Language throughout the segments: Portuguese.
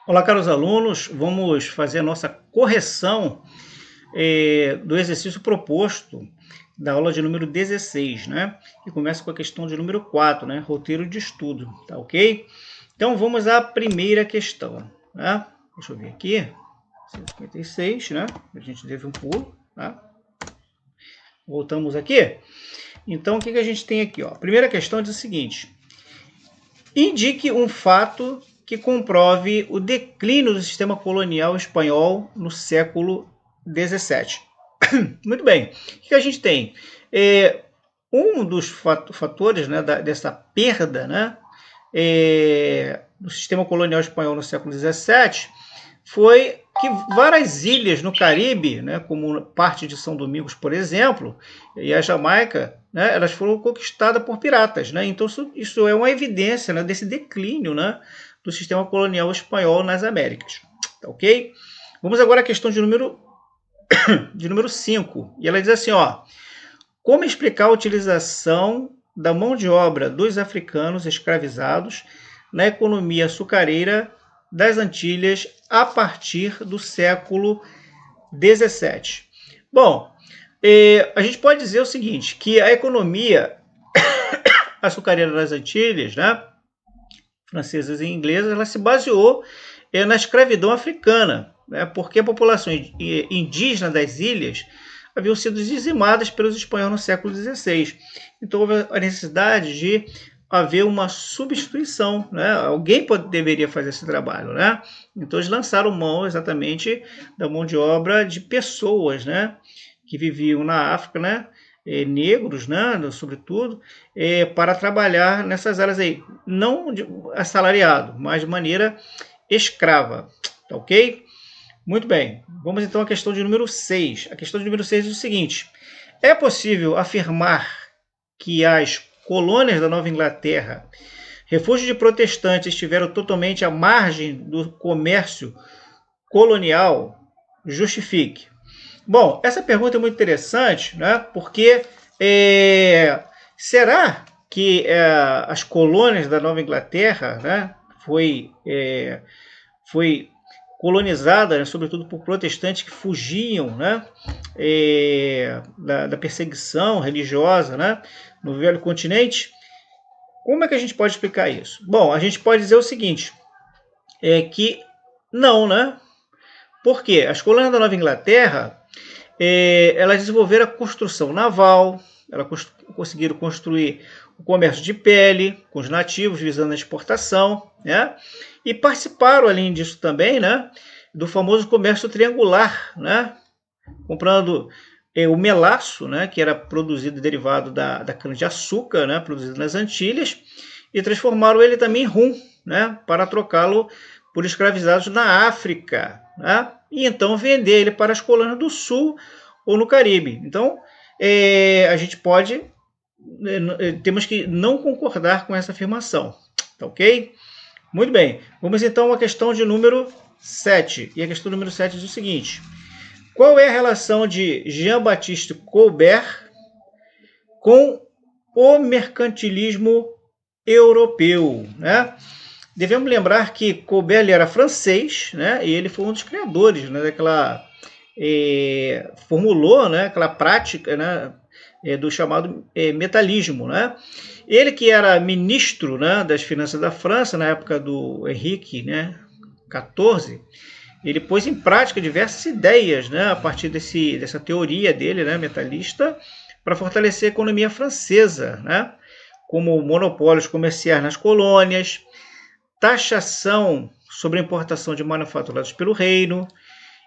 Olá, caros alunos, vamos fazer a nossa correção do exercício proposto da aula de número 16, né? Que começa com a questão de número 4, né? Roteiro de estudo, tá ok? Então vamos à primeira questão, né? Deixa eu ver aqui, 156, né? A gente teve um pulo, tá? Voltamos aqui. Então o que a gente tem aqui, ó? A primeira questão diz o seguinte: indique um fato que comprove o declínio do sistema colonial espanhol no século XVII. Muito bem. O que a gente tem? Um dos fatores, né, dessa perda, né, do sistema colonial espanhol no século XVII foi que várias ilhas no Caribe, né, como parte de São Domingos, por exemplo, e a Jamaica, né, elas foram conquistadas por piratas. Né? Então isso é uma evidência, né, desse declínio, né, do sistema colonial espanhol nas Américas. Tá, ok? Vamos agora à questão de número 5. E ela diz assim, ó: como explicar a utilização da mão de obra dos africanos escravizados na economia açucareira das Antilhas a partir do século XVII? Bom, a gente pode dizer o seguinte, que a economia açucareira das Antilhas, né, francesas e inglesas, ela se baseou na escravidão africana, né, porque a população indígena das ilhas haviam sido dizimadas pelos espanhóis no século XVI. Então houve a necessidade de haver uma substituição, né? Alguém deveria fazer esse trabalho, né? Então eles lançaram mão exatamente da mão de obra de pessoas, né, que viviam na África, né, negros, né, sobretudo, para trabalhar nessas áreas aí, não assalariado, mas de maneira escrava, tá ok? Muito bem, vamos então à questão de número 6. A questão de número 6 é o seguinte: é possível afirmar que as colônias da Nova Inglaterra, refúgio de protestantes, estiveram totalmente à margem do comércio colonial? Justifique. Bom, essa pergunta é muito interessante, né? Porque será que as colônias da Nova Inglaterra, né, foi colonizada, né, sobretudo por protestantes que fugiam, né, da perseguição religiosa, né, no velho continente? Como é que a gente pode explicar isso? Bom, a gente pode dizer o seguinte, que não, né? Por quê? As colônias da Nova Inglaterra, elas desenvolveram a construção naval, elas conseguiram construir o comércio de pele com os nativos, visando a exportação, né? E participaram, além disso também, né, do famoso comércio triangular, né? Comprando o melaço, né, que era produzido derivado da cana-de-açúcar, né, produzido nas Antilhas, e transformaram ele também em rum, né, para trocá-lo por escravizados na África, né, e então vender ele para as colônias do Sul ou no Caribe. Então, a gente pode, temos que não concordar com essa afirmação, tá ok? Muito bem, vamos então à questão de número 7. E a questão número 7 diz o seguinte: qual é a relação de Jean-Baptiste Colbert com o mercantilismo europeu? Né? Devemos lembrar que Colbert era francês, né? E ele foi um dos criadores, né, daquela formulou, né, aquela prática, né, do chamado metalismo, né? Ele que era ministro, né, das finanças da França na época do Henrique, né, 14, ele pôs em prática diversas ideias, né, a partir dessa teoria dele, né, metalista, para fortalecer a economia francesa, né, como monopólios comerciais nas colônias, taxação sobre a importação de manufaturados pelo reino,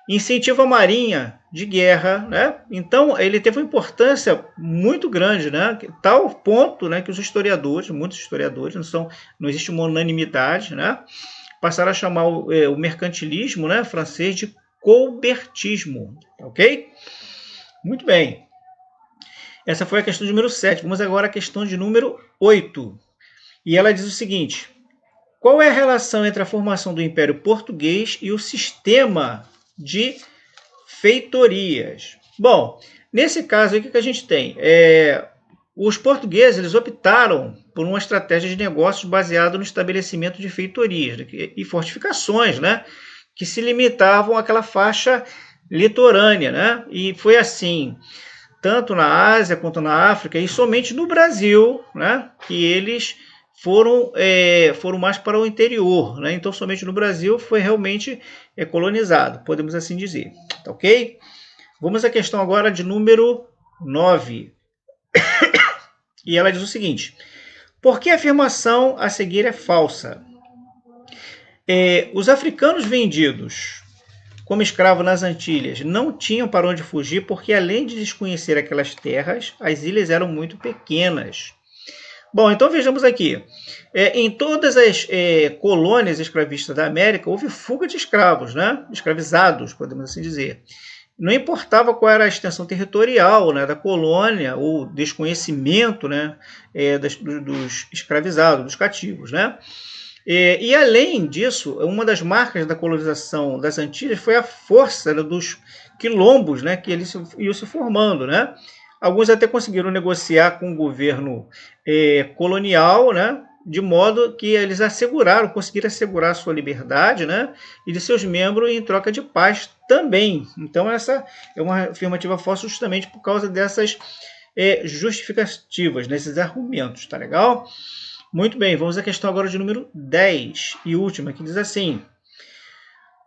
incentivo à marinha de guerra, né? Então ele teve uma importância muito grande, né? Tal ponto, né, que os historiadores, muitos historiadores, não existe uma unanimidade, né, passaram a chamar o mercantilismo, né, francês de colbertismo, ok? Muito bem. Essa foi a questão de número 7. Vamos agora à questão de número 8. E ela diz o seguinte: qual é a relação entre a formação do Império Português e o sistema de feitorias? Bom, nesse caso, o que a gente tem? os portugueses eles optaram por uma estratégia de negócios baseada no estabelecimento de feitorias, né, e fortificações, né, que se limitavam àquela faixa litorânea, né, e foi assim tanto na Ásia quanto na África, e somente no Brasil, né, que eles foram mais para o interior, né? Então somente no Brasil foi realmente colonizado, podemos assim dizer, tá ok? Vamos à questão agora de número 9. E ela diz o seguinte: por que a afirmação a seguir é falsa? Os africanos vendidos como escravos nas Antilhas não tinham para onde fugir porque, além de desconhecer aquelas terras, as ilhas eram muito pequenas. Bom, então vejamos aqui. Em todas as colônias escravistas da América, houve fuga de escravos, né? Escravizados, podemos assim dizer. Não importava qual era a extensão territorial, né, da colônia, ou desconhecimento, né, dos escravizados, dos cativos, né? E além disso, uma das marcas da colonização das Antilhas foi a força, né, dos quilombos, né, que eles iam se formando, né? Alguns até conseguiram negociar com o governo colonial, né, de modo que eles conseguiram assegurar a sua liberdade, né, e de seus membros em troca de paz também. Então essa é uma afirmativa falsa justamente por causa dessas justificativas, nesses argumentos, tá legal? Muito bem, vamos à questão agora de número 10 e última, que diz assim: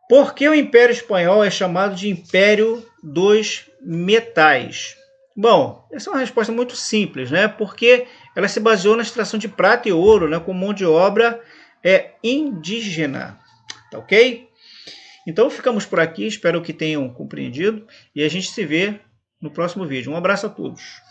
por que o Império Espanhol é chamado de Império dos Metais? Bom, essa é uma resposta muito simples, né? Porque ela se baseou na extração de prata e ouro, né, com mão de obra indígena, tá ok? Então ficamos por aqui, espero que tenham compreendido e a gente se vê no próximo vídeo. Um abraço a todos.